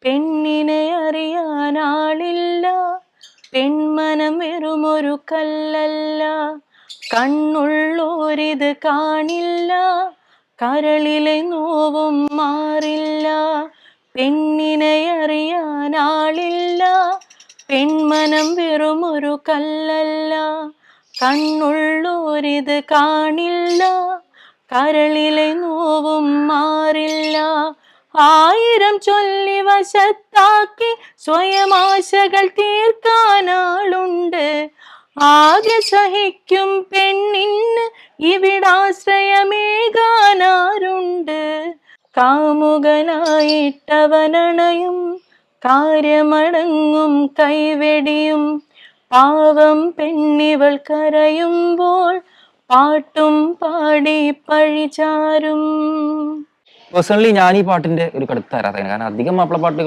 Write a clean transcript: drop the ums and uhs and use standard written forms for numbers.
പെണ്ണിനെ അറിയാനാളില്ല, പെൺമനം വെറുമൊരു കല്ലല്ല. കണ്ണുള്ളോരിത് കാണില്ല, കരളിലെ നോവും മാറില്ല. പെണ്ണിനെ അറിയാനാളില്ല, പെൺമനം വെറുമൊരു കല്ലല്ല. കണ്ണുള്ളോരിത് കാണില്ല, കരളിലെ നോവും മാറില്ല. ആയിരം ചൊല്ലി വശത്താക്കി സ്വയമാശകൾ തീർക്കാനാളുണ്ട്. ആകെ സഹിക്കും പെണ്ണിന് ഇവിടാശ്രയമേകാനാരുണ്ട്. കാമുകനായിട്ടവനണയും കാര്യമടങ്ങും കൈവെടിയും. പാവം പെണ്ണിവൾ കരയുമ്പോൾ പാട്ടും പാടി പഴിചാരും. പേഴ്സണലി ഞാൻ ഈ പാട്ടിന്റെ ഒരു കടുത്ത ആരാധകനാണ്. കാരണം അധികം മാപ്പിള പാട്ടുകൾ